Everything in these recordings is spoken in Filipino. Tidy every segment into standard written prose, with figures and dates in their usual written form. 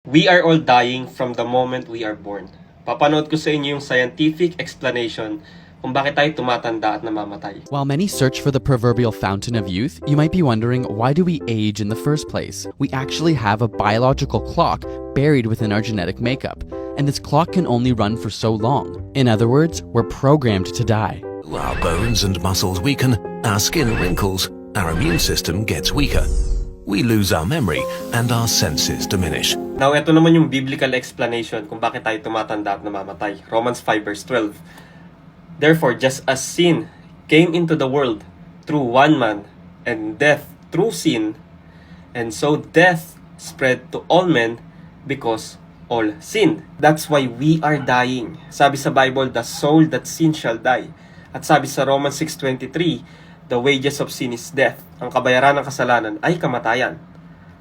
We are all dying from the moment we are born. Papanood ko sa inyo yung scientific explanation kung bakit tayo tumatanda at namamatay. While many search for the proverbial fountain of youth, you might be wondering, why do we age in the first place? We actually have a biological clock buried within our genetic makeup, and this clock can only run for so long. In other words, we're programmed to die. Our bones and muscles weaken, our skin wrinkles, our immune system gets weaker. We lose our memory and our senses diminish. Now, ito naman yung biblical explanation kung bakit tayo tumatanda at namamatay. Romans 5 verse 12. Therefore, just as sin came into the world through one man, and death through sin, and so death spread to all men because all sinned. That's why we are dying. Sabi sa Bible, the soul that sin shall die. At sabi sa Romans 6:23, the wages of sin is death. Ang kabayaran ng kasalanan ay kamatayan.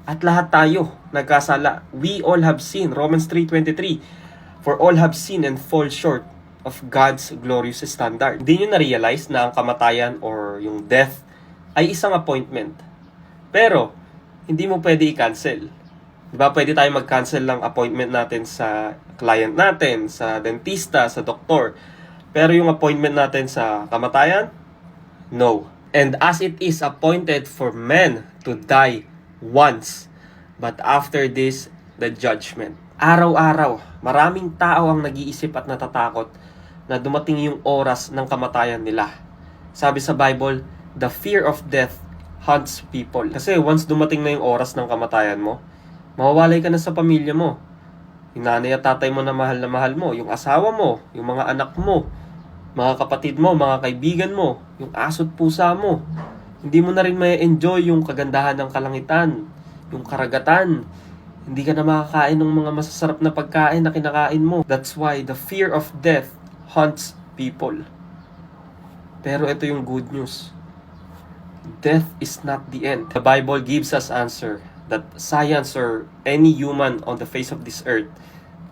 At lahat tayo nagkasala. We all have sinned. Romans 3:23. For all have sinned and fall short of God's glorious standard. Hindi nyo na-realize na ang kamatayan or yung death ay isang appointment. Pero, hindi mo pwede i-cancel. Diba, pwede tayo mag-cancel lang appointment natin sa client natin, sa dentista, sa doktor. Pero yung appointment natin sa kamatayan, no. And as it is appointed for men to die once, but after this, the judgment. Araw-araw, maraming tao ang nag-iisip at natatakot na dumating yung oras ng kamatayan nila. Sabi sa Bible, the fear of death haunts people. Kasi once dumating na yung oras ng kamatayan mo, mawawalay ka na sa pamilya mo. Yung nanay at tatay mo na mahal mo, yung asawa mo, yung mga anak mo, mga kapatid mo, mga kaibigan mo, yung aso't pusa mo. Hindi mo na rin may enjoy yung kagandahan ng kalangitan, yung karagatan. Hindi ka na makakain ng mga masasarap na pagkain na kinakain mo. That's why the fear of death haunts people. Pero ito yung good news. Death is not the end. The Bible gives us answer that science or any human on the face of this earth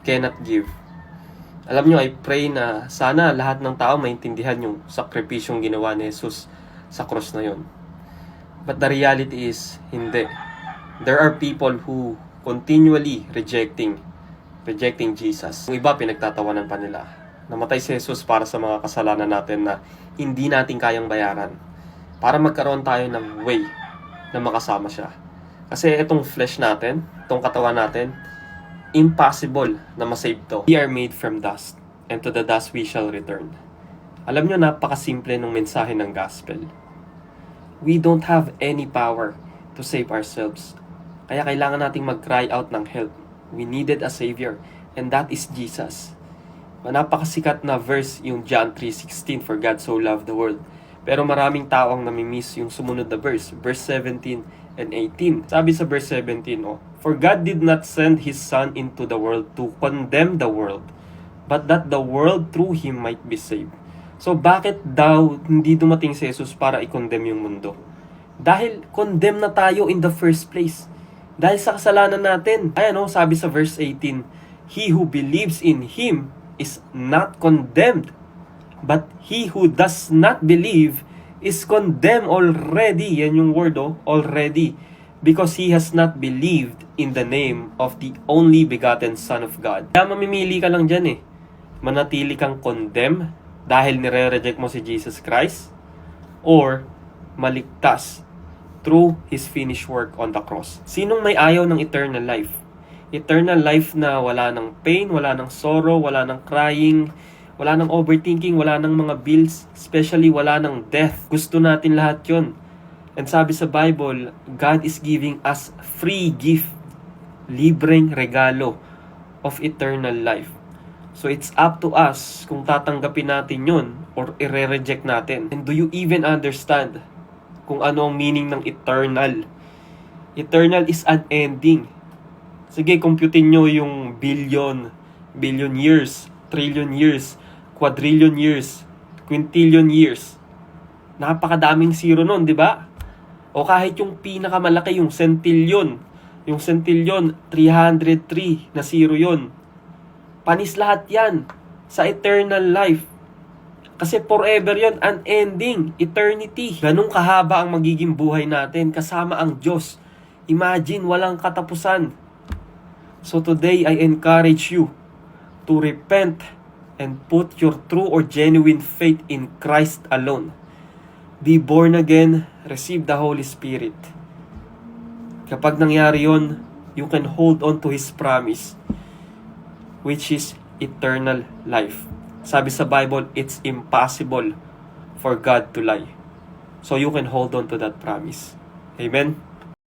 cannot give. Alam nyo, I pray na sana lahat ng tao maintindihan yung sakripisyong ginawa ni Jesus sa cross na yun. But the reality is, hindi. There are people who continually rejecting Jesus. Yung iba, pinagtatawanan pa nila. Namatay si Jesus para sa mga kasalanan natin na hindi natin kayang bayaran. Para magkaroon tayo ng way na makasama siya. Kasi itong flesh natin, itong katawan natin, impossible na masave to. We are made from dust, and to the dust we shall return. Alam nyo, napakasimple ng mensahe ng gospel. We don't have any power to save ourselves. Kaya kailangan nating mag-cry out ng help. We needed a Savior, and that is Jesus. Napakasikat na verse yung John 3:16, for God so loved the world. Pero maraming tao ang namimiss yung sumunod na verse 17 and 18. Sabi sa verse 17, for God did not send His Son into the world to condemn the world, but that the world through Him might be saved. So bakit daw hindi dumating si Jesus para i-condemn yung mundo? Dahil condemn na tayo in the first place. Dahil sa kasalanan natin. Ayan sabi sa verse 18, he who believes in Him is not condemned, but he who does not believe is condemned already. Yan yung word, already. Because he has not believed in the name of the only begotten Son of God. Kaya mamimili ka lang dyan manatili kang condemn dahil nire-reject mo si Jesus Christ, or maligtas through His finished work on the cross. Sinong may ayaw ng eternal life? Eternal life na wala ng pain, wala ng sorrow, wala ng crying, wala ng overthinking, wala ng mga bills, especially wala ng death. Gusto natin lahat yon. And sabi sa Bible, God is giving us free gift, libreng regalo of eternal life. So it's up to us kung tatanggapin natin yon or i-reject natin. And do you even understand kung ano ang meaning ng eternal? Eternal is unending. Sige, computein nyo yung billion years, trillion years, quadrillion years, quintillion years. Napakadaming zero nun, di ba? O kahit yung pinakamalaki, yung centillion. Yung centillion, 303 na zero yun. Panis lahat yan sa eternal life. Kasi forever yon, unending, eternity. Ganun kahaba ang magiging buhay natin kasama ang Diyos. Imagine, walang katapusan. So today, I encourage you to repent and put your true or genuine faith in Christ alone. Be born again, receive the Holy Spirit. Kapag nangyari yon, you can hold on to His promise, which is eternal life. Sabi sa Bible, it's impossible for God to lie. So you can hold on to that promise. Amen?